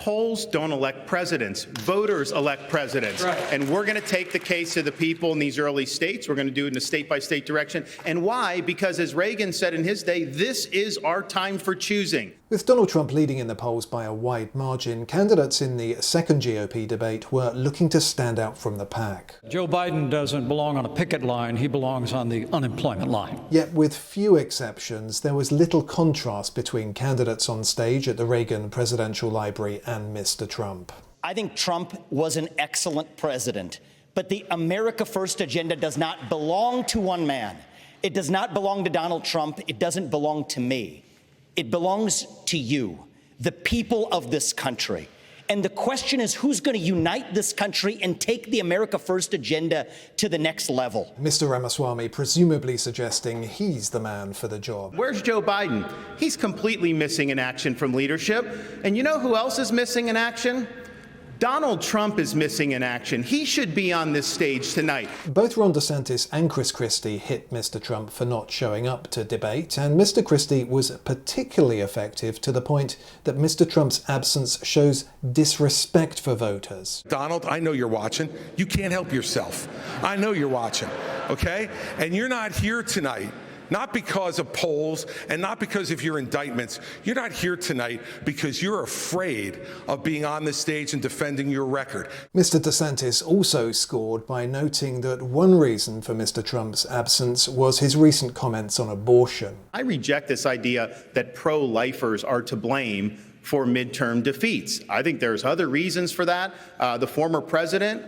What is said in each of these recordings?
Polls don't elect presidents. Voters elect presidents. Right. And we're going to take the case to the people in these early states. We're going to do it in a state-by-state direction. And why? Because as Reagan said in his day, this is our time for choosing. With Donald Trump leading in the polls by a wide margin, candidates in the second GOP debate were looking to stand out from the pack. Joe Biden doesn't belong on a picket line. He belongs on the unemployment line. Yet with few exceptions, there was little contrast between candidates on stage at the Reagan Presidential Library and Mr. Trump. I think Trump was an excellent president, but the America First agenda does not belong to one man. It does not belong to Donald Trump. It doesn't belong to me. It belongs to you, the people of this country. And the question is, who's going to unite this country and take the America First agenda to the next level? Mr. Ramaswamy presumably suggesting he's the man for the job. Where's Joe Biden? He's completely missing in action from leadership. And you know who else is missing in action? Donald Trump is missing in action. He should be on this stage tonight. Both Ron DeSantis and Chris Christie hit Mr. Trump for not showing up to debate, and Mr. Christie was particularly effective to the point that Mr. Trump's absence shows disrespect for voters. Donald, I know you're watching. You can't help yourself. I know you're watching, okay? And you're not here tonight. Not because of polls and not because of your indictments. You're not here tonight because you're afraid of being on the stage and defending your record. Mr. DeSantis also scored by noting that one reason for Mr. Trump's absence was his recent comments on abortion. I reject this idea that pro-lifers are to blame for midterm defeats. I think there's other reasons for that. The former president,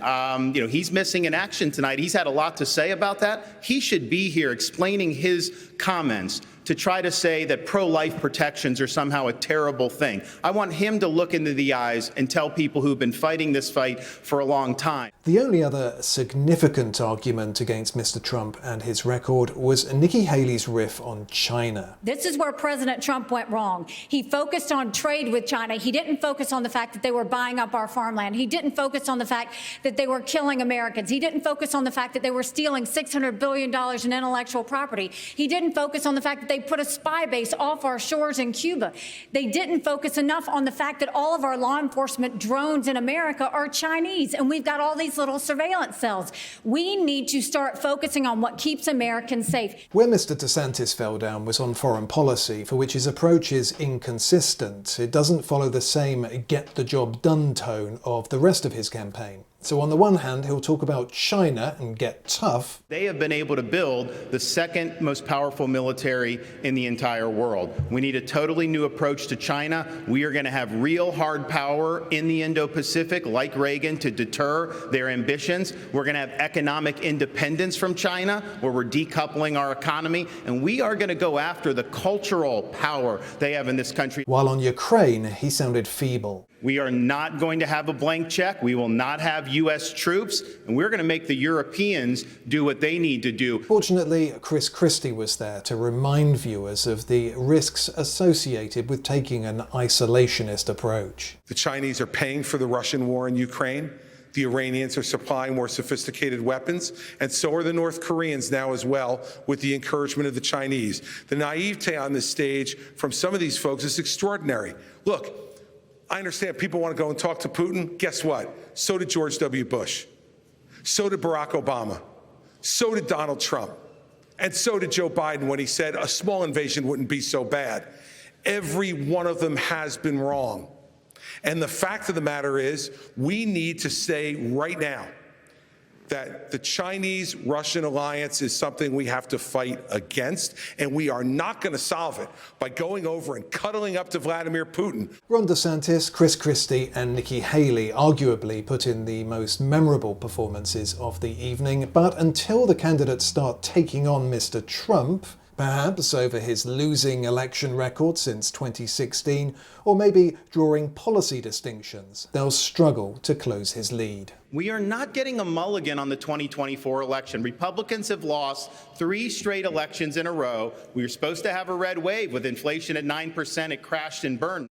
he's missing in action tonight. He's had a lot to say about that. He should be here explaining his comments to try to say that pro-life protections are somehow a terrible thing. I want him to look into the eyes and tell people who've been fighting this fight for a long time. The only other significant argument against Mr. Trump and his record was Nikki Haley's riff on China. This is where President Trump went wrong. He focused on trade with China. He didn't focus on the fact that they were buying up our farmland. He didn't focus on the fact that they were killing Americans. He didn't focus on the fact that they were stealing $600 billion in intellectual property. He didn't focus on the fact that they put a spy base off our shores in Cuba. They didn't focus enough on the fact that all of our law enforcement drones in America are Chinese, and we've got all these little surveillance cells. We need to start focusing on what keeps Americans safe. Where Mr. DeSantis fell down was on foreign policy, for which his approach is inconsistent. It doesn't follow the same get-the-job-done tone of the rest of his campaign. So on the one hand, he'll talk about China and get tough. They have been able to build the second most powerful military in the entire world. We need a totally new approach to China. We are going to have real hard power in the Indo-Pacific, like Reagan, to deter their ambitions. We're going to have economic independence from China, where we're decoupling our economy. And we are going to go after the cultural power they have in this country. While on Ukraine, he sounded feeble. We are not going to have a blank check. We will not have U.S. troops, and we're going to make the Europeans do what they need to do. Fortunately, Chris Christie was there to remind viewers of the risks associated with taking an isolationist approach. The Chinese are paying for the Russian war in Ukraine. The Iranians are supplying more sophisticated weapons, and so are the North Koreans now as well, with the encouragement of the Chinese. The naivete on this stage from some of these folks is extraordinary. Look, I understand people want to go and talk to Putin. Guess what? So did George W. Bush. So did Barack Obama. So did Donald Trump. And so did Joe Biden when he said a small invasion wouldn't be so bad. Every one of them has been wrong. And the fact of the matter is, we need to say right now that the Chinese-Russian alliance is something we have to fight against, and we are not going to solve it by going over and cuddling up to Vladimir Putin. Ron DeSantis, Chris Christie and Nikki Haley arguably put in the most memorable performances of the evening, but until the candidates start taking on Mr. Trump, perhaps over his losing election record since 2016, or maybe drawing policy distinctions, they'll struggle to close his lead. We are not getting a mulligan on the 2024 election. Republicans have lost 3 straight elections in a row. We were supposed to have a red wave with inflation at 9%. It crashed and burned.